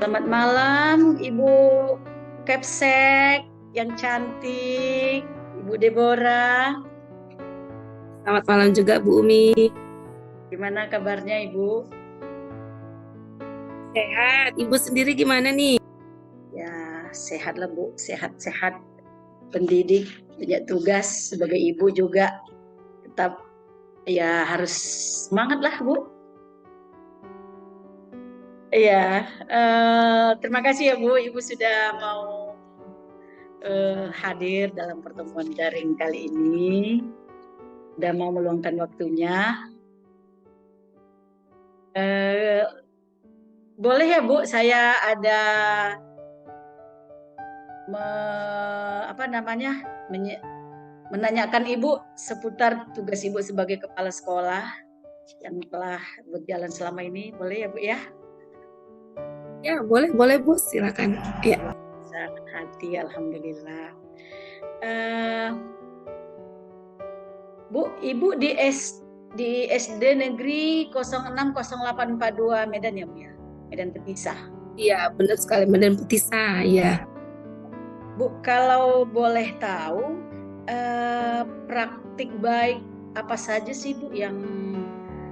Selamat malam, Ibu Kepsek yang cantik, Ibu Deborah. Selamat malam juga Bu Umi. Gimana kabarnya Ibu? Sehat. Ibu sendiri gimana nih? Ya, sehat lah Bu, sehat-sehat. Pendidik, punya tugas sebagai ibu juga. Tetap ya harus semangat lah Bu. Iya, terima kasih ya Bu, Ibu sudah mau hadir dalam pertemuan daring kali ini. Udah mau meluangkan waktunya. Boleh ya Bu, saya ada menanyakan Ibu seputar tugas Ibu sebagai kepala sekolah yang telah berjalan selama ini. Boleh ya Bu ya? Ya, boleh Bu, silakan. Ya. Sangat hati, alhamdulillah. Bu, Ibu di SD Negeri 060842 Medan ya Bu ya? Medan Petisah. Iya, benar sekali, Medan Petisah, ya. Bu, kalau boleh tahu, praktik baik apa saja sih Bu yang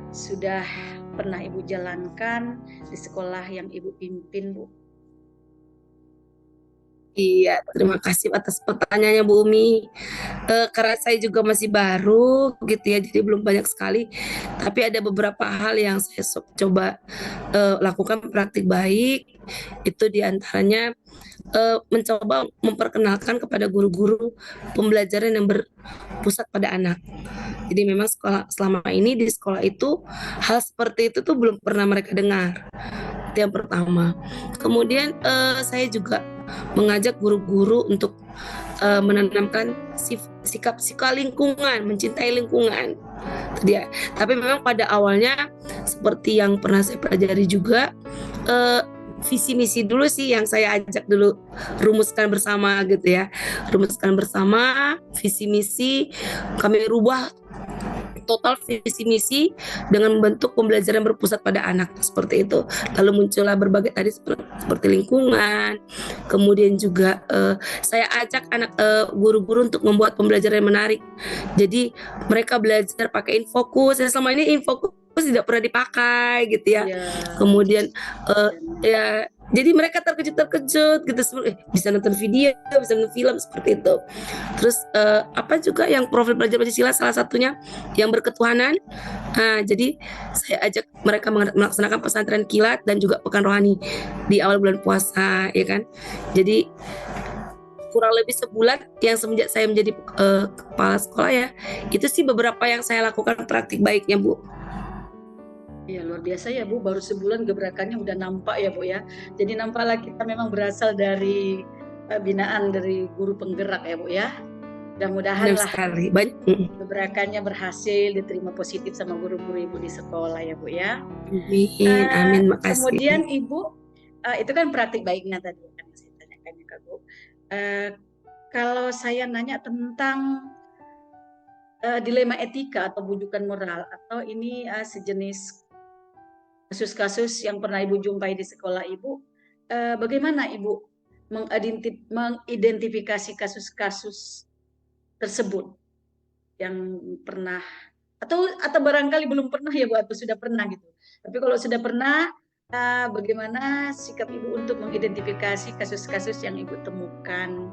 sudah pernah Ibu jalankan di sekolah yang Ibu pimpin Bu? Iya, terima kasih atas pertanyaannya Bu Umi. Karena saya juga masih baru gitu ya, jadi belum banyak sekali. Tapi ada beberapa hal yang saya coba lakukan praktik baik. Itu diantaranya mencoba memperkenalkan kepada guru-guru pembelajaran yang berpusat pada anak. Jadi memang selama ini di sekolah itu hal seperti itu tuh belum pernah mereka dengar. Itu yang pertama. Kemudian saya juga mengajak guru-guru untuk menanamkan sikap lingkungan, mencintai lingkungan. Dia. Tapi memang pada awalnya seperti yang pernah saya pelajari juga, visi misi dulu sih yang saya ajak dulu rumuskan bersama gitu ya. Rumuskan bersama visi misi, kami rubah total visi misi dengan membentuk pembelajaran berpusat pada anak seperti itu. Lalu muncullah berbagai tadi seperti lingkungan, kemudian juga saya ajak anak guru-guru untuk membuat pembelajaran yang menarik. Jadi mereka belajar pakai infokus. Ya, selama ini infokus tidak pernah dipakai gitu ya. Kemudian ya jadi mereka terkejut gitu, bisa nonton video, bisa nonton film seperti itu. Terus apa juga yang profil belajar Pancasila salah satunya yang berketuhanan. Jadi saya ajak mereka melaksanakan pesantren kilat dan juga pekan rohani di awal bulan puasa, ya kan. Jadi kurang lebih sebulan yang semenjak saya menjadi kepala sekolah ya, itu sih beberapa yang saya lakukan praktik baiknya Bu. Ya luar biasa ya Bu, baru sebulan gebrakannya udah nampak ya Bu ya. Jadi nampaklah kita memang berasal dari binaan dari guru penggerak ya Bu ya. Mudah-mudahan lah gebrakannya berhasil, diterima positif sama guru-guru Ibu di sekolah ya Bu ya. Amin, makasih. Kemudian Ibu, itu kan praktik baiknya tadi yang saya tanyakan ya Bu. Kalau saya nanya tentang dilema etika atau bujukan moral, atau ini sejenis kasus-kasus yang pernah Ibu jumpai di sekolah Ibu, bagaimana Ibu mengidentifikasi kasus-kasus tersebut yang pernah atau barangkali belum pernah ya Bu, atau sudah pernah gitu. Tapi kalau sudah pernah, bagaimana sikap Ibu untuk mengidentifikasi kasus-kasus yang Ibu temukan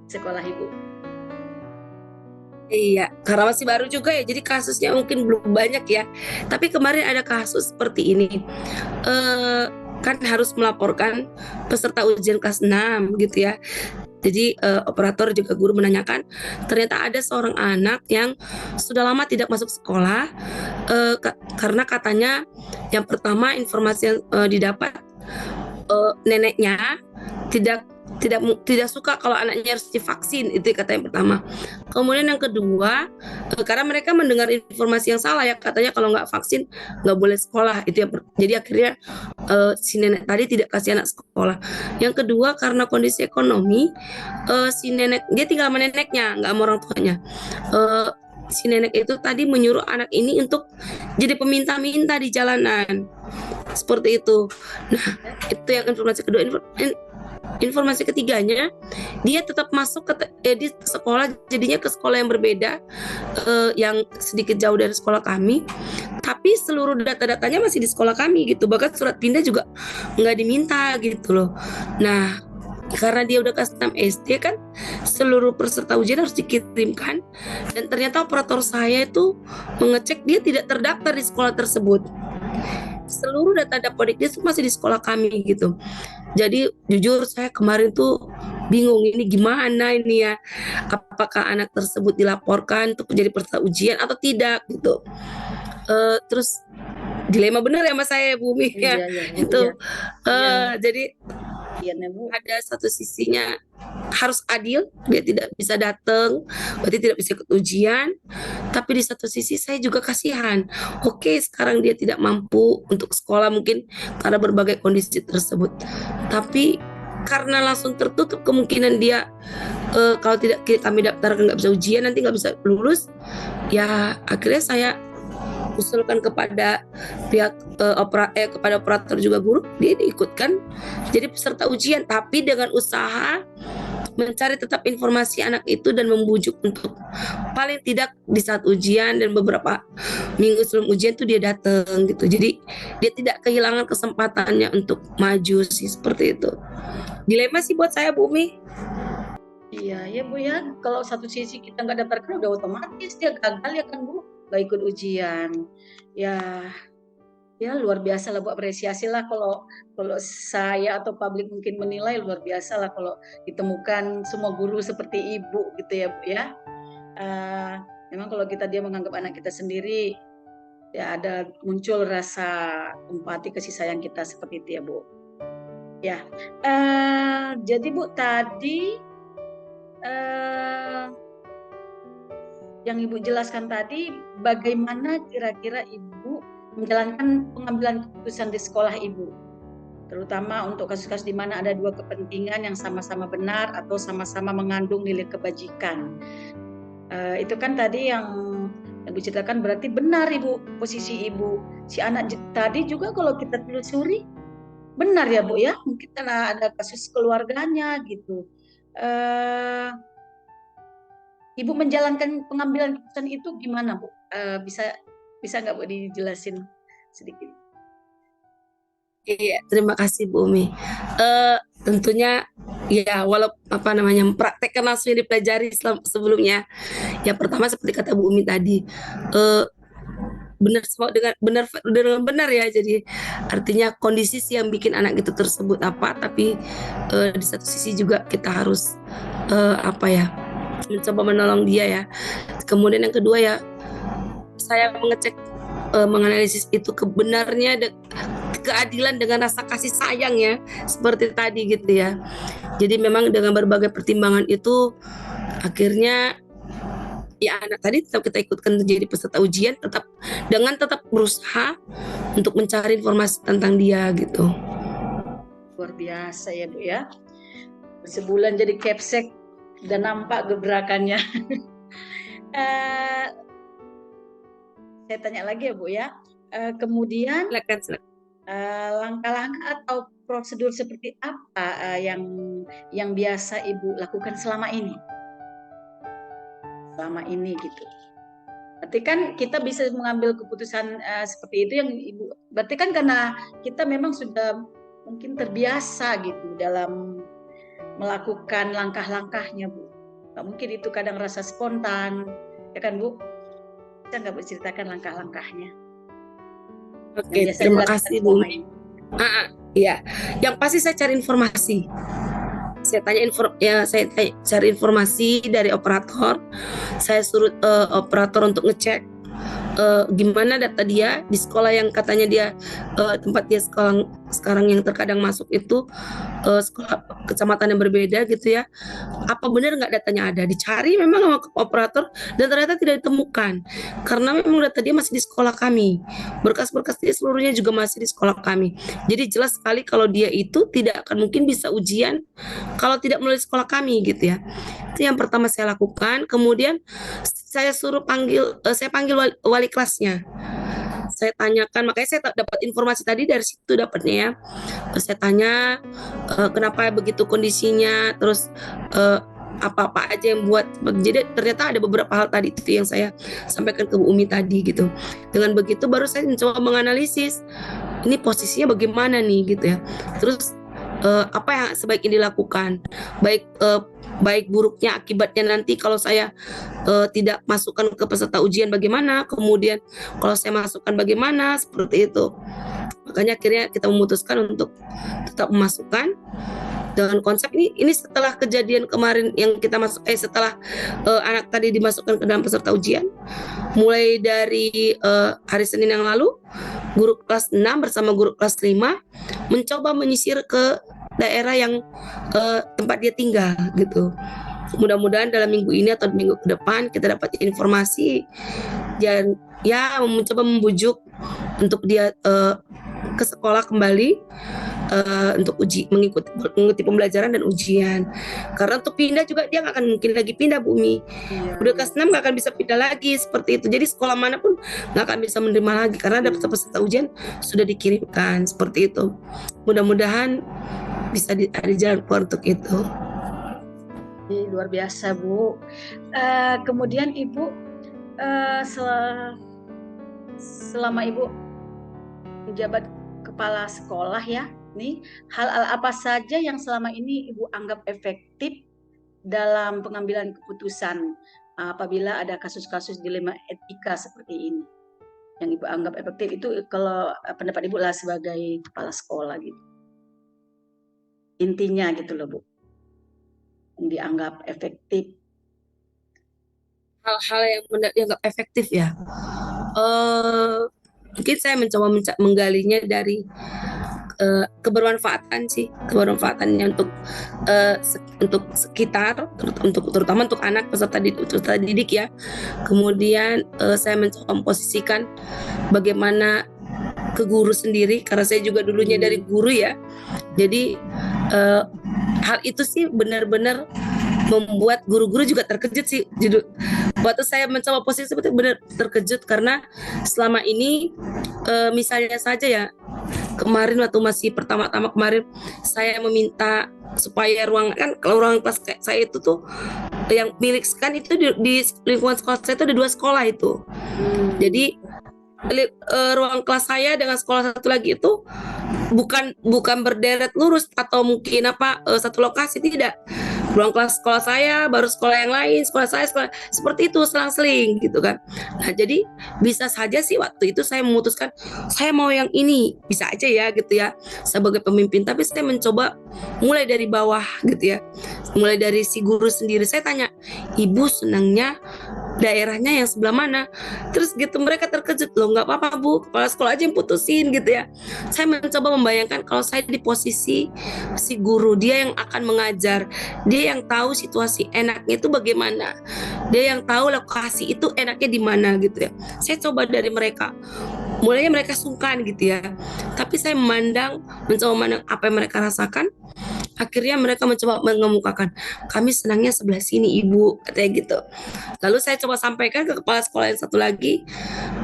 di sekolah Ibu? Iya, karena masih baru juga ya, jadi kasusnya mungkin belum banyak ya. Tapi kemarin ada kasus seperti ini, kan harus melaporkan peserta ujian kelas 6 gitu ya. Jadi operator juga guru menanyakan, ternyata ada seorang anak yang sudah lama tidak masuk sekolah, karena katanya yang pertama informasi yang didapat, neneknya tidak suka kalau anaknya harus divaksin, itu kata yang pertama. Kemudian yang kedua, karena mereka mendengar informasi yang salah ya, katanya kalau nggak vaksin nggak boleh sekolah, itu yang jadi akhirnya si nenek tadi tidak kasih anak sekolah. Yang kedua, karena kondisi ekonomi, si nenek dia tinggal sama neneknya, nggak sama orang tuanya. si nenek itu tadi menyuruh anak ini untuk jadi peminta-minta di jalanan. Seperti itu. Nah, itu yang informasi kedua. Informasi ketiganya, dia tetap masuk di sekolah, jadinya ke sekolah yang berbeda, yang sedikit jauh dari sekolah kami, tapi seluruh data-datanya masih di sekolah kami gitu, bahkan surat pindah juga nggak diminta gitu loh. Nah, karena dia udah kelas 6 SD kan, seluruh peserta ujian harus dikirimkan, dan ternyata operator saya itu mengecek dia tidak terdaftar di sekolah tersebut. Seluruh data dapodik dia masih di sekolah kami gitu. Jadi jujur saya kemarin tuh bingung ini gimana ini ya, apakah anak tersebut dilaporkan untuk menjadi peserta ujian atau tidak gitu. Terus dilema benar ya mas saya Bumi ya, itu jadi ada satu sisinya harus adil, dia tidak bisa datang, berarti tidak bisa ikut ujian. Tapi di satu sisi saya juga kasihan. Oke, sekarang dia tidak mampu untuk sekolah mungkin karena berbagai kondisi tersebut. Tapi karena langsung tertutup kemungkinan dia kalau tidak kami daftarkan nggak bisa ujian, nanti nggak bisa lulus. Ya akhirnya saya usulkan kepada pihak kepada operator juga guru, dia diikutkan jadi peserta ujian, tapi dengan usaha mencari tetap informasi anak itu dan membujuk untuk paling tidak di saat ujian dan beberapa minggu sebelum ujian tuh dia datang gitu. Jadi dia tidak kehilangan kesempatannya untuk maju sih, seperti itu. Dilema sih buat saya Bumi. Iya ya Bu ya, kalau satu sisi kita nggak daftarkan udah otomatis dia gagal ya kan Bu, nggak ikut ujian. Ya luar biasa lah Bu, apresiasi lah kalau saya atau publik mungkin menilai luar biasa lah kalau ditemukan semua guru seperti Ibu gitu ya Bu ya. Memang kalau dia menganggap anak kita sendiri, ya ada muncul rasa empati kasih sayang kita seperti itu ya Bu. Ya, jadi Bu tadi yang Ibu jelaskan tadi, bagaimana kira-kira Ibu menjalankan pengambilan keputusan di sekolah Ibu, terutama untuk kasus-kasus di mana ada dua kepentingan yang sama-sama benar atau sama-sama mengandung nilai kebajikan. Itu kan tadi yang Ibu ceritakan berarti benar Ibu, posisi Ibu. Si anak tadi juga kalau kita telusuri benar ya Bu ya, mungkin karena ada kasus keluarganya gitu. Ibu menjalankan pengambilan keputusan itu gimana Bu? Bisa nggak Bu dijelasin sedikit? Iya, terima kasih Bu Umi. Tentunya ya walaupun praktekkan langsung yang dipelajari sebelumnya. Yang pertama seperti kata Bu Umi tadi, benar ya, jadi artinya kondisi sih yang bikin anak itu tersebut apa, tapi di satu sisi juga kita harus mencoba menolong dia ya. Kemudian yang kedua ya, saya menganalisis itu kebenarnya keadilan dengan rasa kasih sayang ya, seperti tadi gitu ya. Jadi memang dengan berbagai pertimbangan itu akhirnya ya anak tadi tetap kita ikutkan menjadi peserta ujian, tetap berusaha untuk mencari informasi tentang dia gitu. Luar biasa ya Bu ya, sebulan jadi capsek dan nampak gebrakannya. Saya tanya lagi ya Bu ya, kemudian langkah-langkah atau prosedur seperti apa yang biasa Ibu lakukan selama ini gitu. Berarti kan kita bisa mengambil keputusan seperti itu yang Ibu, berarti kan karena kita memang sudah mungkin terbiasa gitu dalam melakukan langkah-langkahnya Bu. Nggak mungkin itu kadang rasa spontan, ya kan Bu? Bisa nggak Bu ceritakan langkah-langkahnya? Oke, terima kasih Bu. Iya, yang pasti saya cari informasi. Saya cari informasi dari operator. Saya suruh operator untuk ngecek gimana data dia di sekolah yang katanya dia tempat dia sekarang yang terkadang masuk itu sekolah kecamatan yang berbeda gitu ya. Apa benar nggak datanya ada? Dicari memang sama operator dan ternyata tidak ditemukan karena memang data dia masih di sekolah kami. Berkas-berkas dia seluruhnya juga masih di sekolah kami. Jadi jelas sekali kalau dia itu tidak akan mungkin bisa ujian kalau tidak melalui sekolah kami gitu ya. Itu yang pertama saya lakukan. Kemudian saya panggil wali kelasnya. Saya tanyakan, makanya saya dapat informasi tadi dari situ dapatnya ya. Saya tanya kenapa begitu kondisinya, terus apa-apa aja yang buat. Jadi ternyata ada beberapa hal tadi itu yang saya sampaikan ke Bu Umi tadi gitu. Dengan begitu baru saya mencoba menganalisis ini posisinya bagaimana nih gitu ya. Terus apa yang sebaiknya dilakukan, baik buruknya akibatnya nanti kalau saya tidak masukkan ke peserta ujian bagaimana, kemudian kalau saya masukkan bagaimana, seperti itu. Makanya akhirnya kita memutuskan untuk tetap memasukkan dengan konsep ini setelah kejadian kemarin yang kita setelah anak tadi dimasukkan ke dalam peserta ujian, mulai dari hari Senin yang lalu, guru kelas 6 bersama guru kelas 5 mencoba menyisir ke daerah yang tempat dia tinggal gitu. Mudah-mudahan dalam minggu ini atau minggu ke depan kita dapat informasi dan ya mencoba membujuk untuk dia ke sekolah kembali untuk mengikuti pembelajaran dan ujian. Karena untuk pindah juga dia nggak akan mungkin lagi pindah, Bu Umi. Udah kelas 6 nggak akan bisa pindah lagi seperti itu. Jadi sekolah manapun nggak akan bisa menerima lagi karena ada peserta ujian sudah dikirimkan seperti itu. Mudah-mudahan bisa ada jalan keluar untuk itu. Luar biasa, Bu. Kemudian Ibu selama Ibu menjabat kepala sekolah ya, nih hal-hal apa saja yang selama ini Ibu anggap efektif dalam pengambilan keputusan apabila ada kasus-kasus dilema etika seperti ini, yang Ibu anggap efektif itu kalau pendapat Ibu lah sebagai kepala sekolah gitu, intinya gitu loh Bu, yang dianggap efektif. Hal-hal yang dianggap efektif ya, mungkin saya mencoba menggalinya dari kebermanfaatannya untuk sekitar, terutama untuk anak peserta didik ya. Kemudian saya mencoba memposisikan bagaimana ke guru sendiri karena saya juga dulunya dari guru ya. Jadi hal itu sih benar-benar membuat guru-guru juga terkejut sih. Jadi waktu saya mencoba posisi seperti benar terkejut karena selama ini misalnya saja ya, kemarin waktu masih pertama-tama kemarin saya meminta supaya kalau ruang kelas saya itu tuh yang milik kan itu di lingkungan sekolah saya itu ada 2 sekolah itu. Jadi ruang kelas saya dengan sekolah satu lagi itu bukan berderet lurus atau mungkin satu lokasi, tidak. Ruang kelas sekolah saya baru sekolah yang lain, sekolah saya seperti itu selang-seling gitu kan. Nah jadi bisa saja sih waktu itu saya memutuskan saya mau yang ini, bisa aja ya gitu ya sebagai pemimpin, tapi saya mencoba mulai dari bawah gitu ya, mulai dari si guru sendiri. Saya tanya, ibu senangnya daerahnya yang sebelah mana? Terus gitu mereka terkejut, loh nggak apa-apa Bu, kepala sekolah aja yang putusin gitu ya. Saya mencoba membayangkan kalau saya di posisi si guru, dia yang akan mengajar, dia yang tahu situasi enaknya itu bagaimana, dia yang tahu lokasi itu enaknya di mana gitu ya. Saya coba dari mereka, mulainya mereka sungkan gitu ya, tapi saya mencoba memandang apa yang mereka rasakan. Akhirnya mereka mencoba mengemukakan, kami senangnya sebelah sini Ibu, katanya gitu. Lalu saya coba sampaikan ke kepala sekolah yang satu lagi,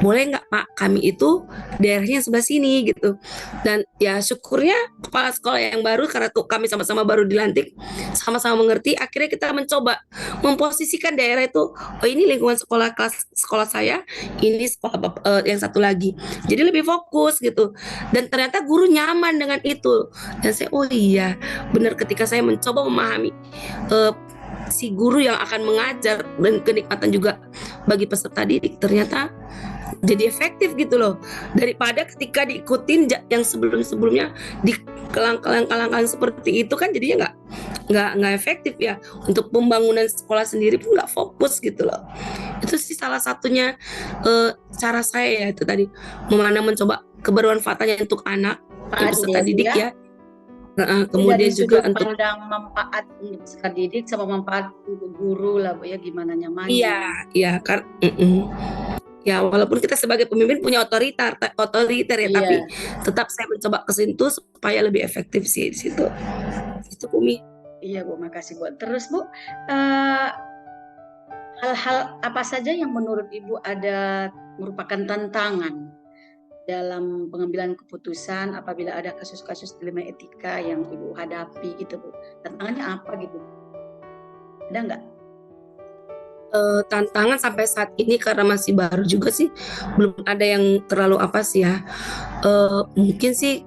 boleh nggak Pak, kami itu daerahnya sebelah sini gitu. Dan ya syukurnya kepala sekolah yang baru, karena tuh kami sama-sama baru dilantik, sama-sama mengerti. Akhirnya kita mencoba memposisikan daerah itu, oh ini lingkungan sekolah saya, ini sekolah yang satu lagi. Jadi lebih fokus gitu. Dan ternyata guru nyaman dengan itu. Dan saya, oh iya benar, ketika saya mencoba memahami si guru yang akan mengajar dan kenikmatan juga bagi peserta didik, ternyata jadi efektif gitu loh, daripada ketika diikutin yang sebelumnya di kelang-kalang seperti itu kan jadinya nggak efektif ya, untuk pembangunan sekolah sendiri pun nggak fokus gitu loh. Itu sih salah satunya cara saya ya, itu tadi mencoba kebermanfaatannya untuk anak peserta didik ya. Kemudian juga untuk pandang manfaat untuk peserta didik sama manfaat untuk guru lah Bu ya, gimana nyaman. Iya kan. Ya walaupun kita sebagai pemimpin punya otoriter ya, tapi tetap saya mencoba ke situ supaya lebih efektif sih di situ. Itu Umi. Iya Bu, makasih Bu. Terus Bu, eh, hal-hal apa saja yang menurut Ibu ada merupakan tantangan dalam pengambilan keputusan apabila ada kasus-kasus dilema etika yang Ibu hadapi gitu Bu? Tantangannya apa gitu? Ada nggak? Tantangan sampai saat ini karena masih baru juga sih, belum ada yang terlalu apa sih ya. Mungkin sih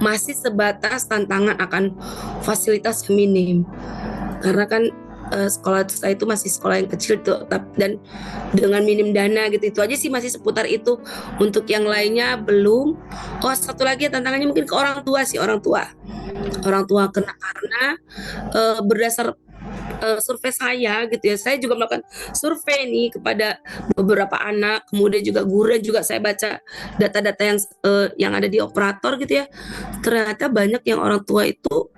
masih sebatas tantangan akan fasilitas yang minim. Karena kan sekolah saya itu masih sekolah yang kecil tuh, dan dengan minim dana gitu, itu aja sih masih seputar itu. Untuk yang lainnya belum. Oh, satu lagi tantangannya mungkin ke orang tua sih, orang tua karena berdasar survei saya gitu ya, saya juga melakukan survei nih kepada beberapa anak, kemudian juga guru, dan juga saya baca data-data yang ada di operator gitu ya. Ternyata banyak yang orang tua itu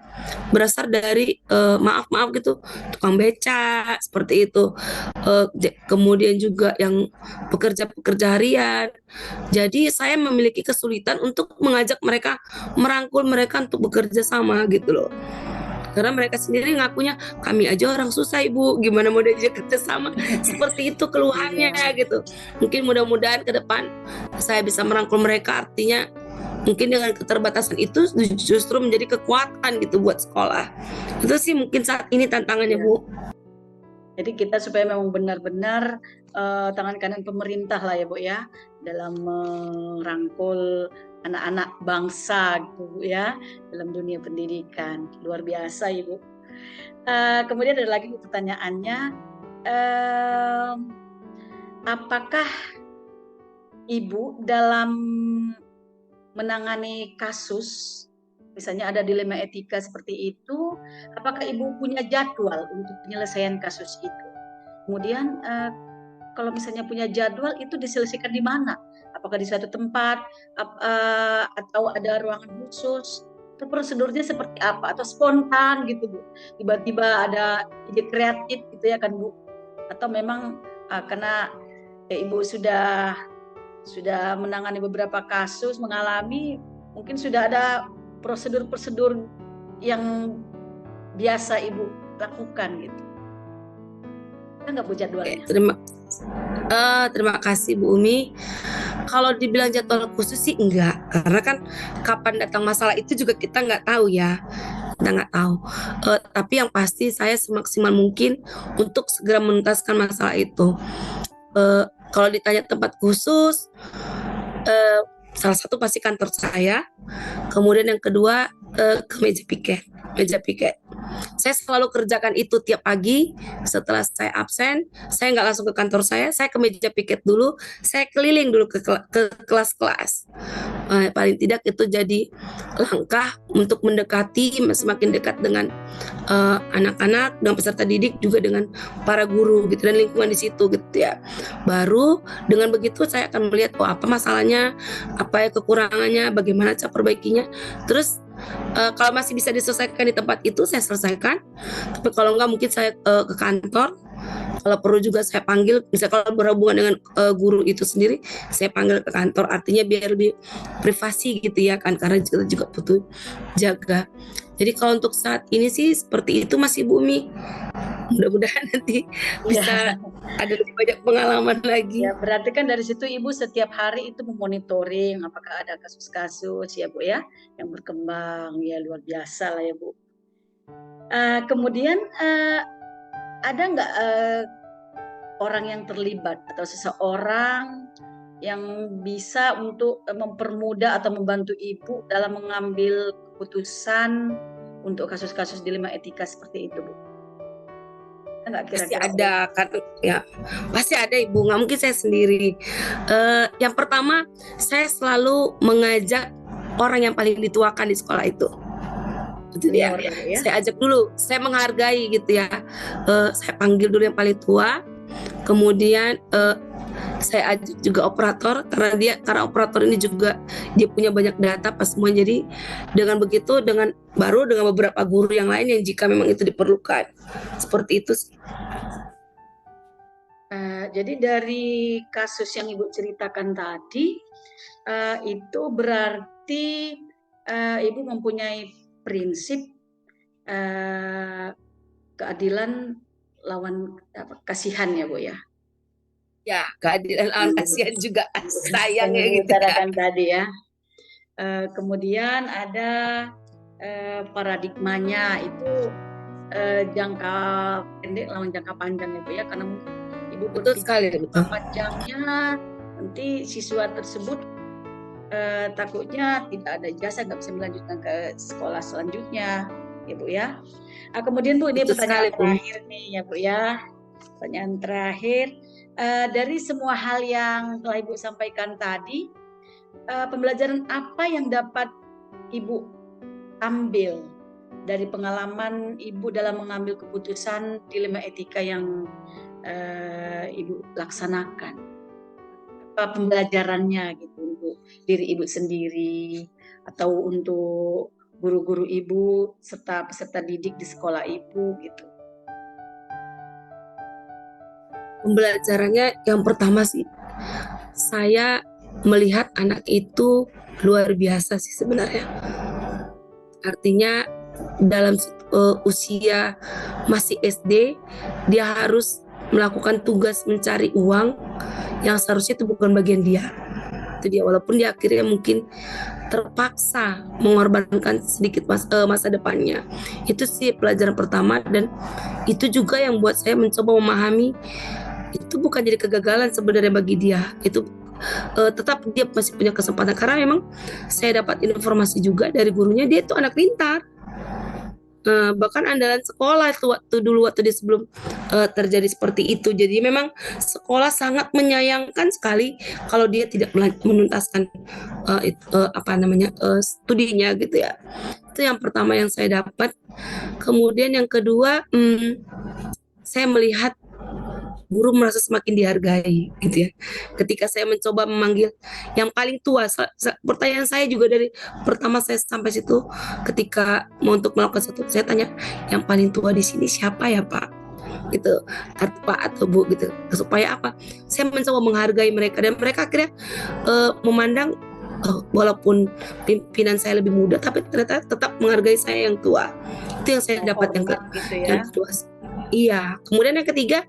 berasal dari maaf gitu, tukang beca seperti itu. Kemudian juga yang pekerja-pekerja harian. Jadi saya memiliki kesulitan untuk mengajak mereka, merangkul mereka untuk bekerja sama gitu loh. Karena mereka sendiri ngakunya, kami aja orang susah ibu, gimana mau diajak kerja sama. Seperti itu keluhannya Iya. gitu. Mungkin mudah-mudahan ke depan saya bisa merangkul mereka, artinya mungkin dengan keterbatasan itu justru menjadi kekuatan gitu buat sekolah. Itu sih mungkin saat ini tantangannya Iya. Bu. Jadi kita supaya memang benar-benar tangan kanan pemerintah lah ya Bu ya, dalam merangkul anak-anak bangsa gitu Bu ya, dalam dunia pendidikan. Luar biasa Ibu. Kemudian ada lagi pertanyaannya, em, apakah Ibu dalam menangani kasus, misalnya ada dilema etika seperti itu, apakah Ibu punya jadwal untuk penyelesaian kasus itu? Kemudian kalau misalnya punya jadwal itu diselesaikan di mana? Apakah di suatu tempat atau ada ruangan khusus? Itu prosedurnya seperti apa? Atau spontan gitu Bu? Tiba-tiba ada ide kreatif gitu ya kan Bu? Atau memang karena Ibu sudah menangani beberapa kasus, mengalami, mungkin sudah ada prosedur-prosedur yang biasa Ibu lakukan gitu. Ada nggak Bu jadwalnya? Terima kasih Bu Umi. Kalau dibilang jadwal khusus sih enggak, karena kan kapan datang masalah itu juga kita nggak tahu ya, kita nggak tahu. Tapi yang pasti saya semaksimal mungkin untuk segera menuntaskan masalah itu. Kalau ditanya tempat khusus, eh, salah satu pasti kantor saya, kemudian yang kedua ke meja piket. Saya selalu kerjakan itu tiap pagi. Setelah saya absen, saya nggak langsung ke kantor saya ke meja piket dulu, saya keliling dulu ke kelas-kelas. Paling tidak itu jadi langkah untuk mendekati, semakin dekat dengan anak-anak, dengan peserta didik, juga dengan para guru gitu, dan lingkungan di situ gitu ya. Baru dengan begitu saya akan melihat, oh apa masalahnya, apa ya kekurangannya, bagaimana cara perbaikinya. Terus kalau masih bisa diselesaikan di tempat itu saya selesaikan, tapi kalau enggak mungkin saya ke kantor. Kalau perlu juga saya panggil, misalnya kalau berhubungan dengan guru itu sendiri, saya panggil ke kantor, artinya biar lebih privasi gitu ya kan, karena kita juga butuh jaga. Jadi kalau untuk saat ini sih seperti itu Mas Ibu Umi. Mudah-mudahan nanti bisa Ya, ada lebih banyak pengalaman lagi. ya berarti kan dari situ Ibu setiap hari itu memonitoring apakah ada kasus-kasus ya Bu ya yang berkembang, ya luar biasa lah ya Bu. Kemudian ada nggak orang yang terlibat atau seseorang yang bisa untuk mempermudah atau membantu Ibu dalam mengambil keputusan untuk kasus-kasus dilema etika seperti itu Bu? Ada nggak Pasti kira-kira ada kan ya, pasti ada Ibu, nggak mungkin saya sendiri. Yang pertama, saya selalu mengajak orang yang paling dituakan di sekolah itu. Itu dia. senior ya Bu ya? Saya ajak dulu, saya menghargai gitu ya. Saya panggil dulu yang paling tua, kemudian saya ajak juga operator, karena operator ini juga dia punya banyak data pas semua. Jadi dengan begitu, dengan beberapa guru yang lain yang jika memang itu diperlukan, seperti itu sih. Jadi dari kasus yang Ibu ceritakan tadi, itu berarti Ibu mempunyai prinsip eh, keadilan lawan kasihan ya Bu ya. Ya, keadilan lawan kasihan juga Yang sayangnya Ibu gitu ya. utarakan tadi ya. Kemudian ada paradigmanya itu jangka pendek lawan jangka panjang ya Bu ya, karena mungkin Ibu Betul berpikir sekali, jangka betul. panjangnya nanti siswa tersebut takutnya tidak ada ijazah, nggak bisa melanjutkan ke sekolah selanjutnya ya Bu ya. Kemudian Bu, ini Betul pertanyaan sekali, Bumi. terakhir nih ya Bu ya. Pertanyaan terakhir, dari semua hal yang telah Ibu sampaikan tadi, pembelajaran apa yang dapat Ibu ambil dari pengalaman Ibu dalam mengambil keputusan dilema etika yang Ibu laksanakan? Apa pembelajarannya gitu untuk diri Ibu sendiri atau untuk guru-guru Ibu serta peserta didik di sekolah Ibu gitu? Pembelajarannya yang pertama sih, saya melihat anak itu luar biasa sih sebenarnya. Artinya dalam usia masih SD, dia harus melakukan tugas mencari uang yang seharusnya itu bukan bagian dia. Itu dia, walaupun dia akhirnya mungkin terpaksa mengorbankan sedikit masa depannya. Itu sih pelajaran pertama, dan itu juga yang buat saya mencoba memahami itu bukan jadi kegagalan sebenarnya bagi dia. Itu tetap dia masih punya kesempatan, karena memang saya dapat informasi juga dari gurunya, dia itu anak pintar. Bahkan andalan sekolah itu waktu dia sebelum terjadi seperti itu. Jadi memang sekolah sangat menyayangkan sekali kalau dia tidak menuntaskan studinya gitu ya. Itu yang pertama yang saya dapat. Kemudian yang kedua, saya melihat guru merasa semakin dihargai gitu ya. Ketika saya mencoba memanggil yang paling tua, pertanyaan saya juga dari pertama saya sampai situ, ketika mau untuk melakukan sesuatu, saya tanya yang paling tua di sini siapa ya Pak, gitu, atau Pak atau Bu gitu, supaya apa? Saya mencoba menghargai mereka, dan mereka akhirnya memandang walaupun pimpinan saya lebih muda, tapi ternyata tetap menghargai saya yang tua. Itu yang saya dapat Gitu yang ya. kedua. Iya, kemudian yang ketiga,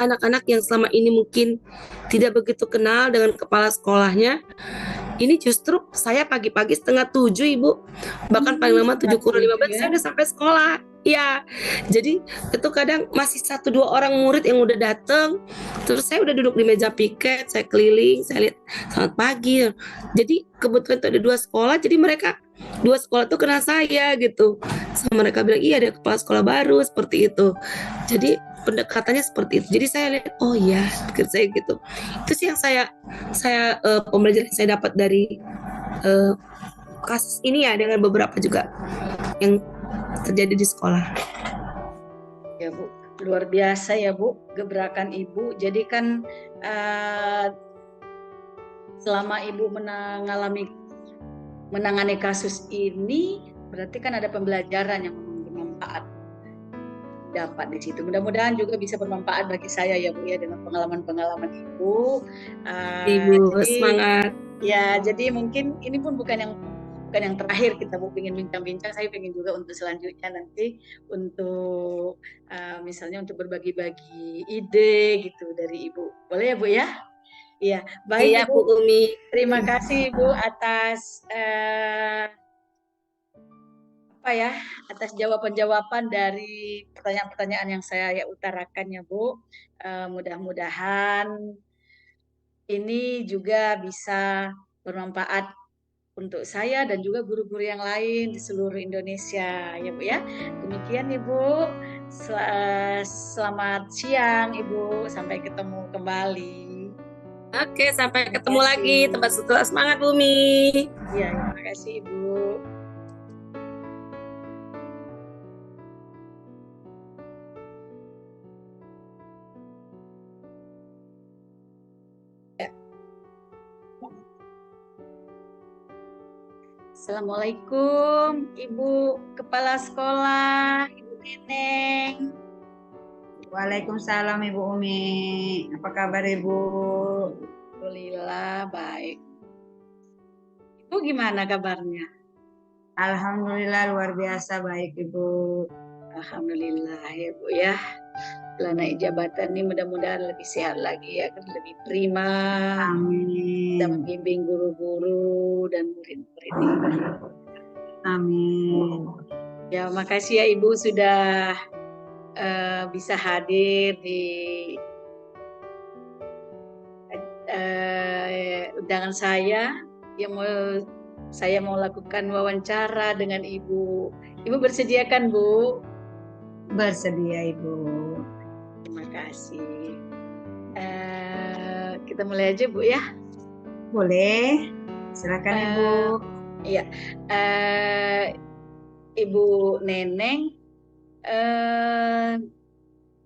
anak-anak yang selama ini mungkin tidak begitu kenal dengan kepala sekolahnya, ini justru saya pagi-pagi 6:30 Ibu, bahkan paling lama 7:15 Ya. saya udah sampai sekolah. Ya, jadi itu kadang masih 1-2 orang murid yang udah datang, terus saya udah duduk di meja piket, saya keliling, saya lihat selamat pagi. Jadi kebetulan itu ada 2 sekolah, jadi mereka 2 sekolah tuh kenal saya gitu. Sama mereka bilang, iya ada kepala sekolah baru, seperti itu. Jadi pendekatannya seperti itu. Jadi saya lihat, oh iya, pikir saya gitu. Itu sih yang pembelajaran saya dapat dari kasus ini ya, dengan beberapa juga yang terjadi di sekolah. Ya Bu, luar biasa ya Bu, gebrakan Ibu. Jadi kan selama Ibu menangani kasus ini, berarti kan ada pembelajaran yang bermanfaat dapat di situ. Mudah-mudahan juga bisa bermanfaat bagi saya ya Bu ya, dengan pengalaman-pengalaman Ibu. Ibu Jadi semangat. ya, jadi mungkin ini pun bukan yang terakhir kita Bu pengen bincang-bincang. Saya pengen juga untuk selanjutnya nanti untuk misalnya untuk berbagi-bagi ide gitu dari Ibu. Boleh ya Bu ya? Iya, baik Iya Ibu. Bu Umi. Terima kasih Ibu atas atas jawaban-jawaban dari pertanyaan-pertanyaan yang saya utarakan ya Bu. Mudah-mudahan ini juga bisa bermanfaat untuk saya dan juga guru-guru yang lain di seluruh Indonesia ya Bu ya. Demikian Ibu. Selamat siang Ibu. Sampai ketemu kembali. Oke, sampai Terima ketemu lagi. kasih. Tempat semangat Bu Umi. Iya, terima kasih Ibu. Assalamualaikum Ibu Kepala Sekolah, Ibu Neneng. Waalaikumsalam Ibu Umi. Apa kabar Ibu? Alhamdulillah baik. Ibu gimana kabarnya? Alhamdulillah luar biasa baik Ibu. Alhamdulillah ya Bu ya. Setelah naik jabatan ini mudah-mudahan lebih sehat lagi ya, kan lebih prima, bisa Amin. membimbing guru-guru dan murid-murid ini. Amin. Ya, makasih ya Ibu sudah bisa hadir di undangan yang saya mau lakukan wawancara dengan Ibu. Ibu bersediakan Bu? Bersedia Ibu. Terima kasih. Kita mulai aja Bu ya. Boleh. Silakan Ibu. Iya, Ibu Neneng,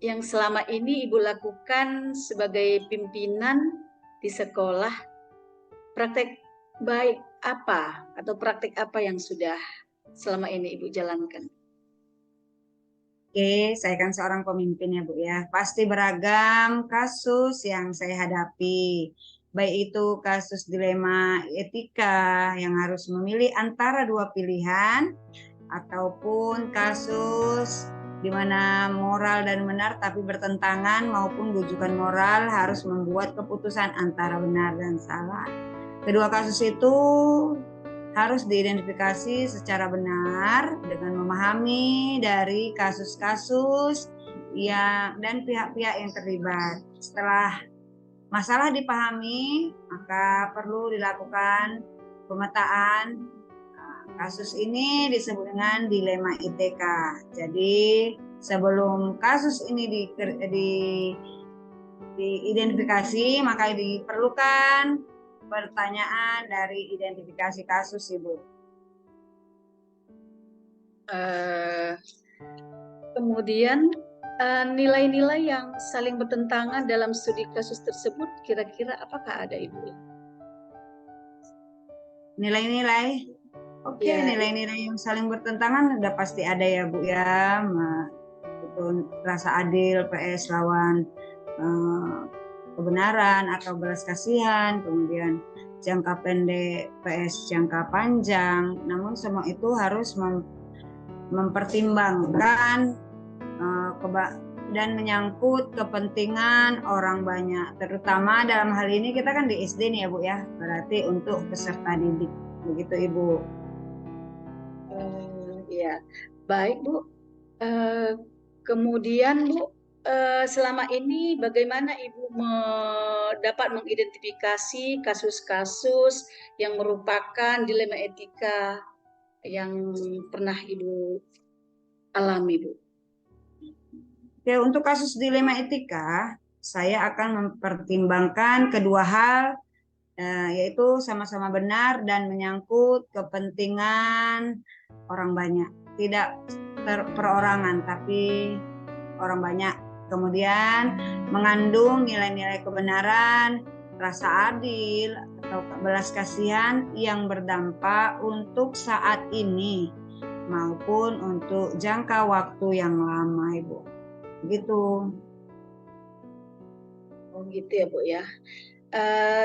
yang selama ini Ibu lakukan sebagai pimpinan di sekolah, praktek baik apa atau praktek apa yang sudah selama ini Ibu jalankan? Oke, saya kan seorang pemimpin ya Bu ya. Pasti beragam kasus yang saya hadapi. Baik itu kasus dilema etika yang harus memilih antara dua pilihan, ataupun kasus di mana moral dan benar tapi bertentangan, maupun rujukan moral harus membuat keputusan antara benar dan salah. Kedua kasus itu harus diidentifikasi secara benar dengan memahami dari kasus-kasus dan pihak-pihak yang terlibat. Setelah masalah dipahami, maka perlu dilakukan pemetaan. Kasus ini disebut dengan dilema ITK. Jadi sebelum kasus ini diidentifikasi, maka diperlukan pertanyaan dari identifikasi kasus, Ibu. Kemudian nilai-nilai yang saling bertentangan dalam studi kasus tersebut kira-kira apakah ada Ibu? Nilai-nilai? Oke, Ya. nilai-nilai yang saling bertentangan udah pasti ada ya Bu ya. Itu rasa adil PS lawan kebenaran atau belas kasihan, kemudian jangka pendek PS jangka panjang. Namun semua itu harus mempertimbangkan dan menyangkut kepentingan orang banyak, terutama dalam hal ini kita kan di SD nih ya Bu ya, berarti untuk peserta didik, begitu Ibu. Ya, baik Bu. Kemudian Bu, selama ini bagaimana Ibu dapat mengidentifikasi kasus-kasus yang merupakan dilema etika yang pernah Ibu alami, Bu? Oke, untuk kasus dilema etika, saya akan mempertimbangkan kedua hal, yaitu sama-sama benar dan menyangkut kepentingan orang banyak, tidak perorangan, tapi orang banyak. Kemudian mengandung nilai-nilai kebenaran, rasa adil, atau belas kasihan yang berdampak untuk saat ini maupun untuk jangka waktu yang lama, Ibu. Gitu. Oh gitu ya Bu ya.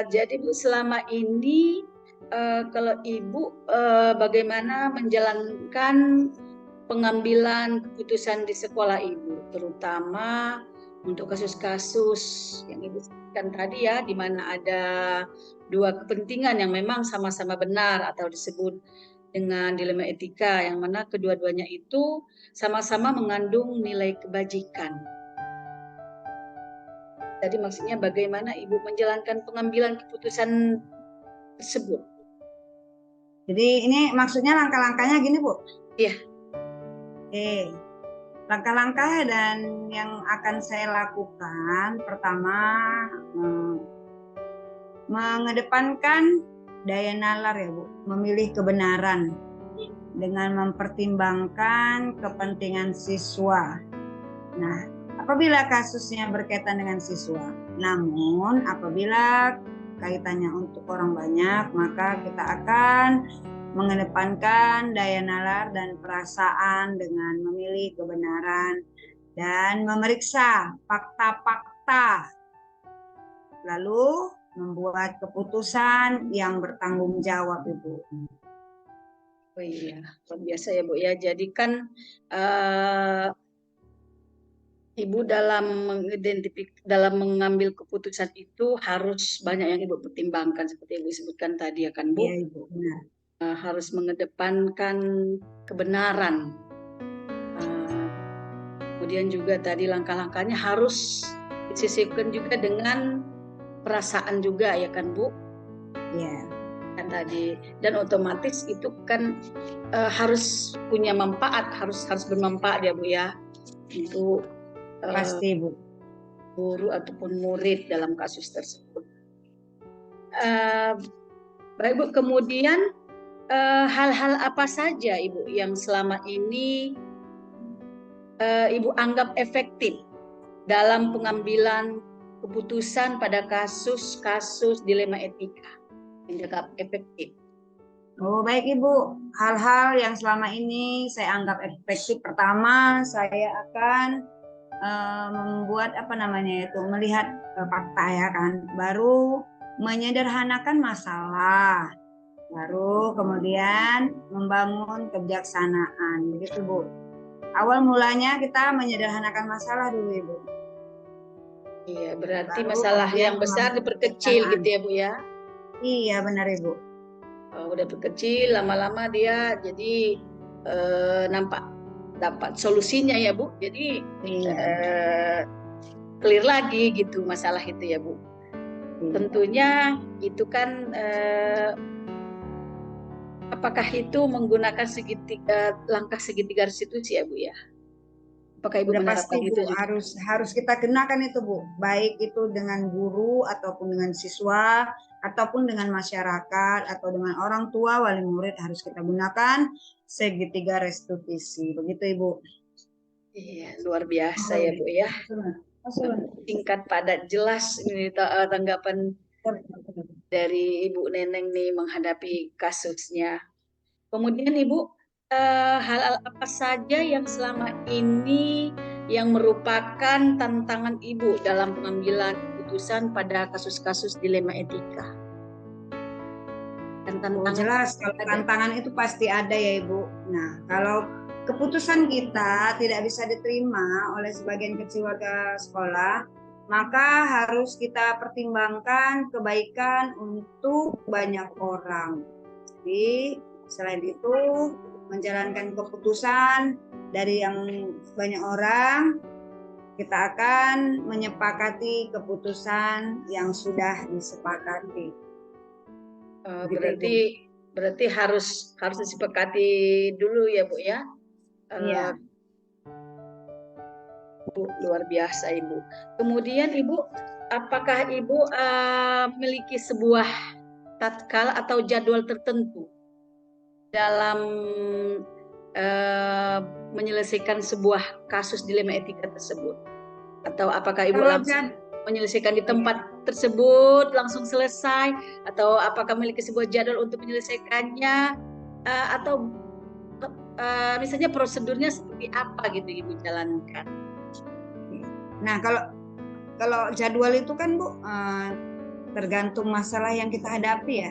Jadi Bu, selama ini kalau Ibu bagaimana menjalankan pengambilan keputusan di sekolah Ibu, terutama untuk kasus-kasus yang Ibu sebutkan tadi ya, di mana ada dua kepentingan yang memang sama-sama benar atau disebut dengan dilema etika, yang mana kedua-duanya itu sama-sama mengandung nilai kebajikan. Tadi maksudnya bagaimana Ibu menjalankan pengambilan keputusan tersebut? Jadi ini maksudnya langkah-langkahnya gini Bu? Iya. Oke. Langkah-langkah dan yang akan saya lakukan, pertama mengedepankan daya nalar ya Bu, memilih kebenaran dengan mempertimbangkan kepentingan siswa. Nah, apabila kasusnya berkaitan dengan siswa, namun apabila kaitannya untuk orang banyak, maka kita akan mengedepankan daya nalar dan perasaan dengan memilih kebenaran dan memeriksa fakta-fakta, lalu membuat keputusan yang bertanggung jawab, Ibu. Oh iya, luar biasa ya Bu ya. Jadi kan eh, Ibu dalam mengambil keputusan itu harus banyak yang Ibu pertimbangkan seperti Ibu sebutkan tadi ya kan Iya, Bu. Ibu, benar. Harus mengedepankan kebenaran. Eh, Kemudian juga tadi langkah-langkahnya harus disisipkan juga dengan perasaan juga ya kan Bu. Iya, Kan tadi, dan otomatis itu kan harus punya manfaat, harus bermanfaat ya Bu ya untuk pasti, Bu. guru ataupun murid dalam kasus tersebut. Baik Bu, kemudian hal-hal apa saja Ibu yang selama ini Ibu anggap efektif dalam pengambilan keputusan pada kasus-kasus dilema etika yang dianggap efektif? Oh, baik Ibu. Hal-hal yang selama ini saya anggap efektif, pertama saya akan membuat melihat fakta ya kan, baru menyederhanakan masalah, baru kemudian membangun kebijaksanaan, begitu Bu. Awal mulanya kita menyederhanakan masalah dulu Ibu. Iya, berarti Baru masalah kemudian yang besar membangun diperkecil kebijaksanaan. gitu ya Bu ya. Iya benar Ibu. Udah berkecil, lama-lama dia jadi nampak dapat solusinya ya Bu. Jadi Iya. clear lagi gitu masalah itu ya Bu. Iya. Tentunya itu kan apakah itu menggunakan langkah segitiga restitusi ya Bu ya? Apakah Ibu Udah menerapkan pasti itu Bu, juga? harus kita kenakan itu Bu, baik itu dengan guru ataupun dengan siswa ataupun dengan masyarakat atau dengan orang tua wali murid, harus kita gunakan segitiga restitusi, begitu Ibu. Iya, luar biasa ya Bu ya. Singkat padat jelas ini tanggapan dari Ibu Neneng nih menghadapi kasusnya. Kemudian Ibu, hal-hal apa saja yang selama ini yang merupakan tantangan Ibu dalam pengambilan keputusan pada kasus-kasus dilema etika? Dan Oh, jelas, kalau tantangan itu pasti ada ya Ibu. Nah, kalau keputusan kita tidak bisa diterima oleh sebagian kecil warga sekolah, maka harus kita pertimbangkan kebaikan untuk banyak orang. Jadi, selain itu, menjalankan keputusan dari yang banyak orang, kita akan menyepakati keputusan yang sudah disepakati. Berarti harus disepakati dulu ya Bu ya. Iya. Bu, luar biasa Ibu. Kemudian Ibu, apakah Ibu memiliki sebuah tatkala atau jadwal tertentu dalam menyelesaikan sebuah kasus dilema etika tersebut? Atau apakah Ibu langsung menyelesaikan di tempat tersebut langsung selesai, atau apakah memiliki sebuah jadwal untuk menyelesaikannya, atau misalnya prosedurnya seperti apa gitu Ibu jalankan? Nah, kalau jadwal itu kan Bu, tergantung masalah yang kita hadapi ya.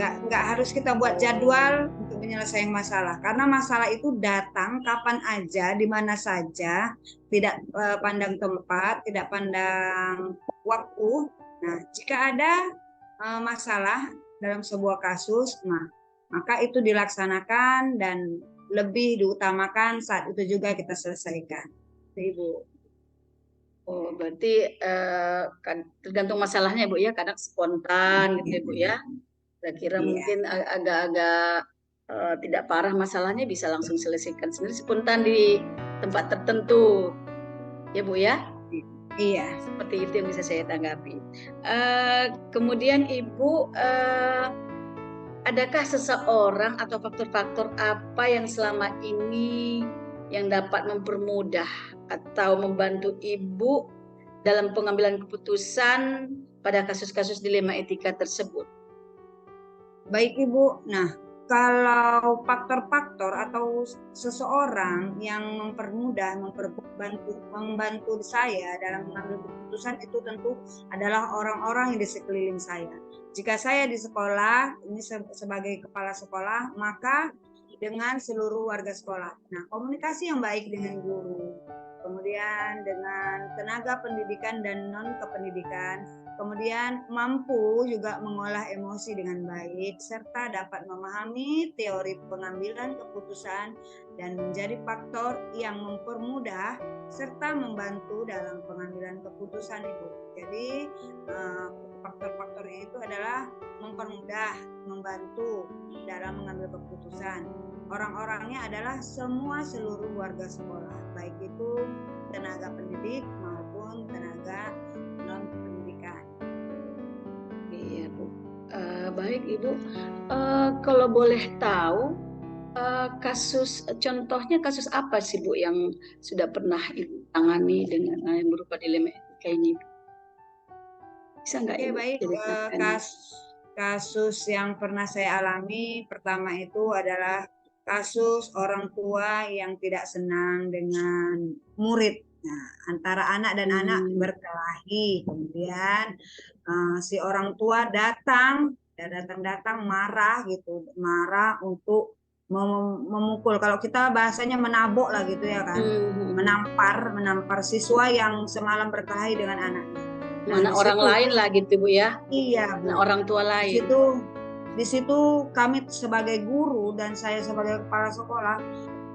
Nggak harus kita buat jadwal untuk menyelesaikan masalah, karena masalah itu datang kapan aja, di mana saja, tidak pandang tempat, tidak pandang waktu. Nah, jika ada masalah dalam sebuah kasus, maka itu dilaksanakan dan lebih diutamakan saat itu juga kita selesaikan, Ibu. Oh, berarti kan tergantung masalahnya Bu ya, kadang spontan gitu ya Bu ya. Kira-kira mungkin agak-agak tidak parah masalahnya bisa langsung selesaikan sendiri spontan di tempat tertentu ya Bu ya. Iya. Seperti itu yang bisa saya tanggapi. Kemudian Ibu, adakah seseorang atau faktor-faktor apa yang selama ini yang dapat mempermudah atau membantu Ibu dalam pengambilan keputusan pada kasus-kasus dilema etika tersebut? Baik Ibu, nah kalau faktor-faktor atau seseorang yang membantu saya dalam mengambil keputusan itu tentu adalah orang-orang yang di sekeliling saya. Jika saya di sekolah, ini sebagai kepala sekolah, maka dengan seluruh warga sekolah. Nah, komunikasi yang baik dengan guru, kemudian dengan tenaga pendidikan dan non-kependidikan, kemudian mampu juga mengolah emosi dengan baik, serta dapat memahami teori pengambilan keputusan dan menjadi faktor yang mempermudah serta membantu dalam pengambilan keputusan itu. Jadi faktor-faktornya itu adalah mempermudah, membantu dalam mengambil keputusan. Orang-orangnya adalah seluruh warga sekolah, baik itu tenaga pendidik maupun tenaga non-pendidikan. Iya, Bu. Baik, Ibu. Kalau boleh tahu, contohnya kasus apa sih, Bu, yang sudah pernah Ibu tangani dengan yang berupa dilema etika ini? Bisa nggak Oke, Ibu baik. ceritakan? Kasus yang pernah saya alami pertama itu adalah kasus orang tua yang tidak senang dengan murid. Nah, antara anak dan anak berkelahi. Kemudian si orang tua datang marah gitu, marah untuk memukul. Kalau kita bahasanya menabok lah gitu ya kan, menampar siswa yang semalam berkelahi dengan anaknya. Nah, anak orang lain lah gitu, Bu ya. Iya, Bu. Anak orang tua lain. Di situ kami sebagai guru dan saya sebagai kepala sekolah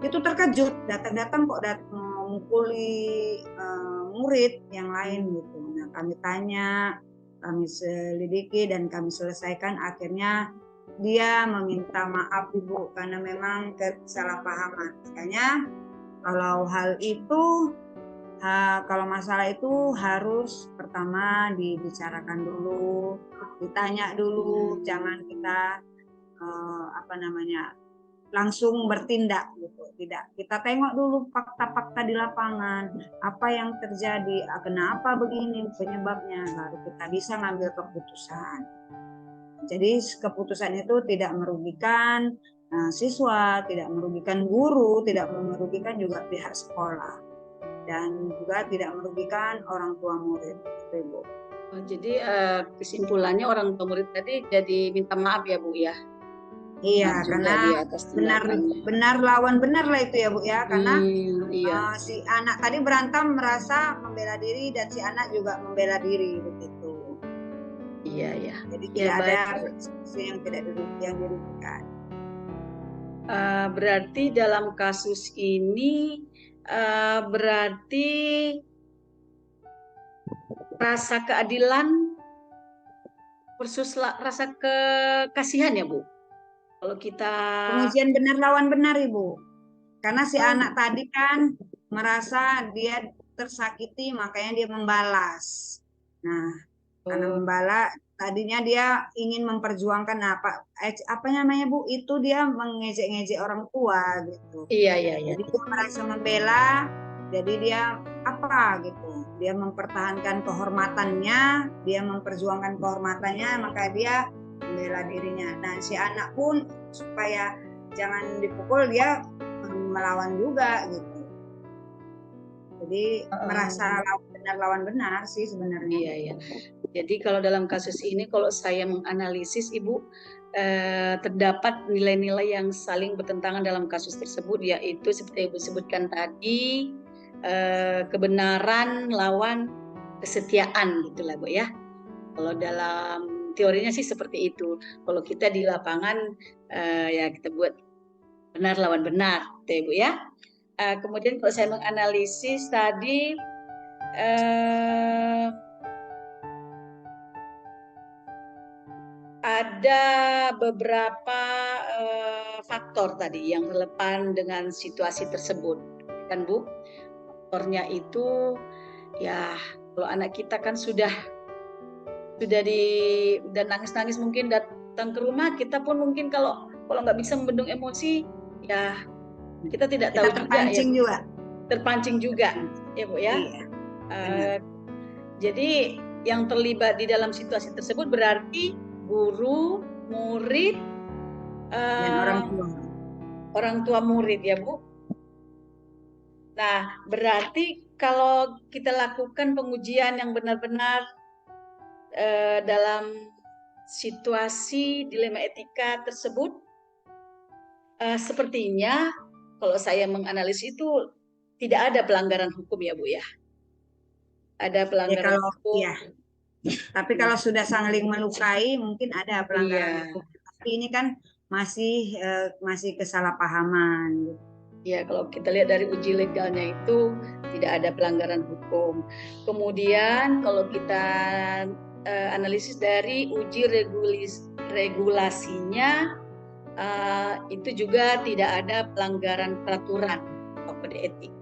itu terkejut, datang kok memukuli murid yang lain gitu. Nah, kami tanya, kami selidiki dan kami selesaikan. Akhirnya dia meminta maaf, Ibu, karena memang kesalahpahaman. Makanya kalau hal itu, kalau masalah itu harus pertama dibicarakan dulu, ditanya dulu, jangan kita langsung bertindak gitu. Tidak, kita tengok dulu fakta-fakta di lapangan, apa yang terjadi, kenapa begini penyebabnya, baru kita bisa ngambil keputusan. Jadi keputusan itu tidak merugikan siswa, tidak merugikan guru, tidak merugikan juga pihak sekolah, dan juga tidak merugikan orang tua murid. Ibu. Jadi kesimpulannya orang tua murid tadi jadi minta maaf ya, Bu ya. Iya, karena benar lawan benar lah itu ya, Bu ya, karena iya. Si anak tadi berantem merasa membela diri dan si anak juga membela diri begitu. Iya. Jadi tidak ada yang tidak dirugikan. Berarti dalam kasus ini berarti rasa keadilan versus rasa kekasihan ya, Bu. Kalau kita pengujian benar lawan benar, Ibu. Karena si anak tadi kan merasa dia tersakiti, makanya dia membalas. Nah, karena membalas, tadinya dia ingin memperjuangkan apa namanya, Bu? Itu dia mengejek-ngejek orang tua gitu. Iya. Jadi dia merasa membela, jadi dia gitu. Dia mempertahankan kehormatannya, dia memperjuangkan kehormatannya, maka dia membela dirinya. Nah, si anak pun supaya jangan dipukul, dia melawan juga gitu. Jadi merasa lawan benar sih sebenarnya. Iya. Jadi kalau dalam kasus ini, kalau saya menganalisis, Ibu, terdapat nilai-nilai yang saling bertentangan dalam kasus tersebut, yaitu seperti Ibu sebutkan tadi, kebenaran lawan kesetiaan, gitulah, Bu ya. Kalau dalam teorinya sih seperti itu. Kalau kita di lapangan, ya kita buat benar lawan benar, gitu ya, Bu ya. Kemudian kalau saya menganalisis tadi, ada beberapa faktor tadi yang relevan dengan situasi tersebut, kan Bu? Faktornya itu ya, kalau anak kita kan sudah nangis-nangis mungkin datang ke rumah, kita pun mungkin kalau nggak bisa membendung emosi, ya kita tidak tahu juga. Terpancing juga, ya Bu ya. Iya. Jadi yang terlibat di dalam situasi tersebut berarti guru, murid, orang tua murid ya Bu. Nah, berarti kalau kita lakukan pengujian yang benar-benar dalam situasi dilema etika tersebut, sepertinya kalau saya menganalisis itu tidak ada pelanggaran hukum ya Bu ya. Ada Ya pelanggaran kalau hukum. ya, tapi kalau sudah saling melukai mungkin ada pelanggaran hukum. Tapi ini kan masih kesalahpahaman. Ya, kalau kita lihat dari uji legalnya itu tidak ada pelanggaran hukum. Kemudian kalau kita analisis dari uji regulasinya, itu juga tidak ada pelanggaran peraturan atau kode etik.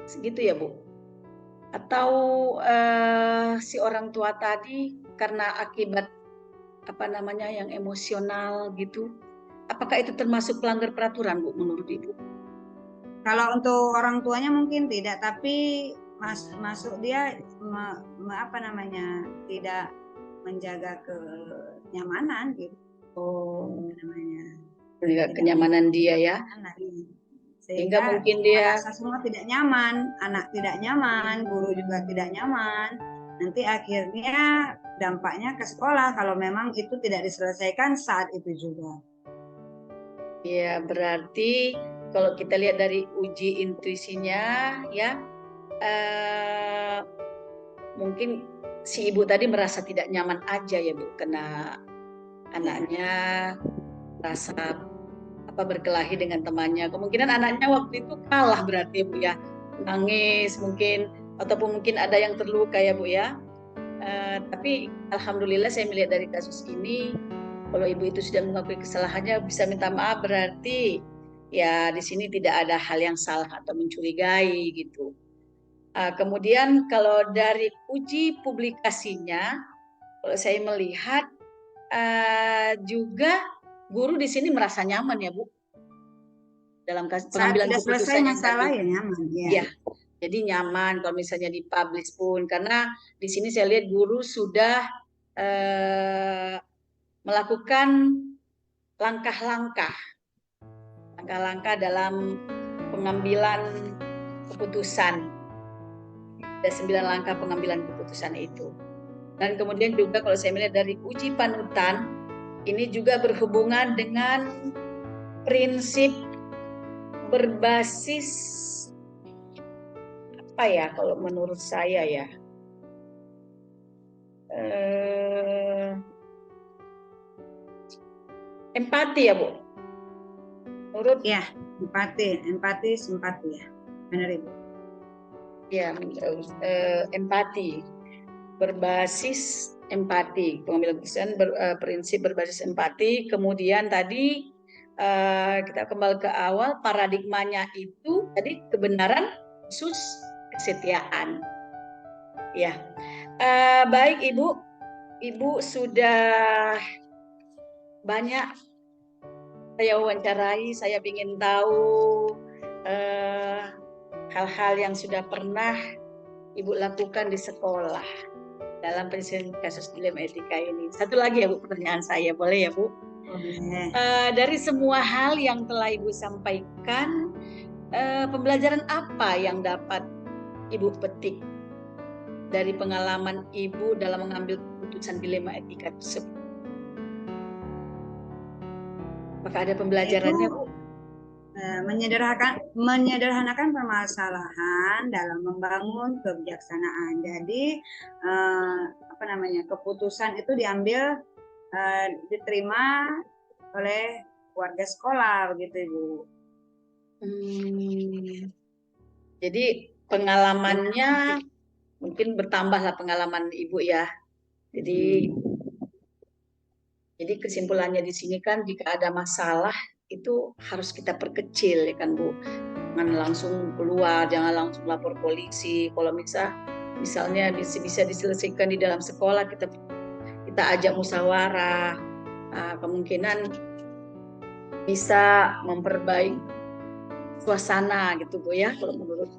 Segitu ya Bu? Atau si orang tua tadi karena akibat yang emosional gitu, apakah itu termasuk pelanggar peraturan Bu menurut Ibu? Kalau untuk orang tuanya mungkin tidak, tapi masuk dia tidak menjaga kenyamanan gitu. Menjaga kenyamanan dia ya. Sehingga mungkin dia merasa semua tidak nyaman, anak tidak nyaman, guru juga tidak nyaman. Nanti akhirnya dampaknya ke sekolah kalau memang itu tidak diselesaikan saat itu juga. Ya, berarti kalau kita lihat dari uji intuisinya ya, mungkin si ibu tadi merasa tidak nyaman aja ya Bu, karena anaknya merasa berkelahi dengan temannya. Kemungkinan anaknya waktu itu kalah berarti Bu ya, nangis mungkin, ataupun mungkin ada yang terluka ya Bu ya. Tapi alhamdulillah saya melihat dari kasus ini, kalau ibu itu sudah mengakui kesalahannya bisa minta maaf, berarti ya di sini tidak ada hal yang salah atau mencurigai gitu. Kemudian kalau dari uji publikasinya, kalau saya melihat juga guru di sini merasa nyaman ya Bu dalam pengambilan keputusan selesai masalah tadi. Ya nyaman Ya, jadi nyaman kalau misalnya dipublish pun, karena di sini saya lihat guru sudah melakukan langkah-langkah dalam pengambilan keputusan. Ada 9 langkah pengambilan keputusan itu. Dan kemudian juga kalau saya melihat dari uji panutan, ini juga berhubungan dengan prinsip berbasis kalau menurut saya ya, empati ya Bu. Menurut ya, empati, simpati ya. Benar Ibu. Ya, empati. Berbasis empati. Pengambilan keputusan prinsip berbasis empati. Kemudian tadi kita kembali ke awal, paradigmanya itu tadi kebenaran versus kesetiaan. Ya. Baik Ibu. Ibu sudah banyak saya wawancarai, saya ingin tahu hal-hal yang sudah pernah Ibu lakukan di sekolah dalam penyelesaian kasus dilema etika ini. Satu lagi ya Bu, pertanyaan saya, boleh ya Bu? Dari semua hal yang telah Ibu sampaikan, pembelajaran apa yang dapat Ibu petik dari pengalaman Ibu dalam mengambil keputusan dilema etika tersebut? Apakah ada pembelajarannya Bu? Menyederhanakan permasalahan dalam membangun kebijaksanaan. Jadi keputusan itu diambil diterima oleh warga sekolah begitu Ibu. Jadi pengalamannya mungkin bertambahlah pengalaman Ibu ya. Jadi kesimpulannya di sini kan, jika ada masalah itu harus kita perkecil ya kan Bu. Jangan langsung keluar, jangan langsung lapor polisi. Kalau misalnya bisa diselesaikan di dalam sekolah, kita ajak musyawarah. Kemungkinan bisa memperbaiki suasana gitu Bu ya, kalau menurut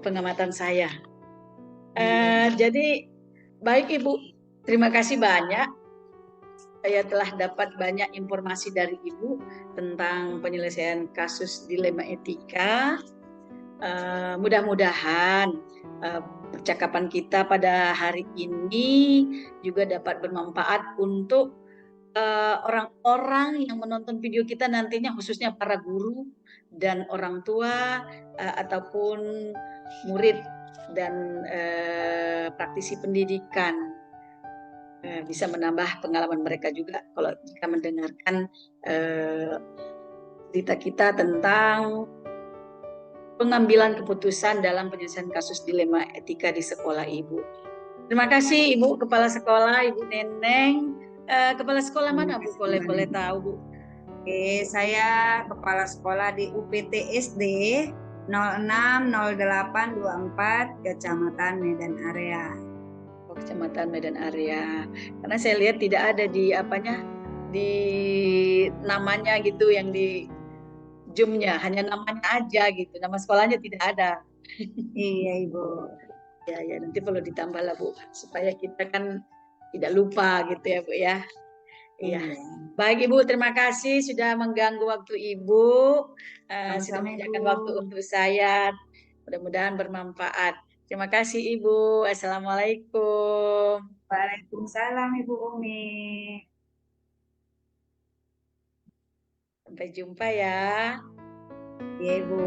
pengamatan saya. Jadi baik Ibu, terima kasih banyak saya telah dapat banyak informasi dari Ibu tentang penyelesaian kasus dilema etika. Mudah-mudahan percakapan kita pada hari ini juga dapat bermanfaat untuk orang-orang yang menonton video kita nantinya, khususnya para guru dan orang tua ataupun murid dan praktisi pendidikan, bisa menambah pengalaman mereka juga kalau jika mendengarkan cerita kita tentang pengambilan keputusan dalam penyelesaian kasus dilema etika di sekolah Ibu. Terima kasih Ibu Kepala Sekolah, Ibu Neneng. Kepala sekolah mana Bu? Boleh tahu Bu? Oke, saya kepala sekolah di UPT SD 060824 Kecamatan Medan Area. Kecamatan Medan Area. Karena saya lihat tidak ada di di namanya gitu, yang di Zoom-nya, hanya namanya aja gitu. Nama sekolahnya tidak ada. Iya, Ibu. Ya, nanti perlu ditambah lah Bu, supaya kita kan tidak lupa gitu ya Bu ya. Iya. Baik Ibu, terima kasih sudah mengganggu waktu Ibu. Sudah menyediakan waktu untuk saya. Mudah-mudahan bermanfaat. Terima kasih Ibu. Assalamualaikum. Waalaikumsalam Ibu Umi. Sampai jumpa ya. Iya Ibu.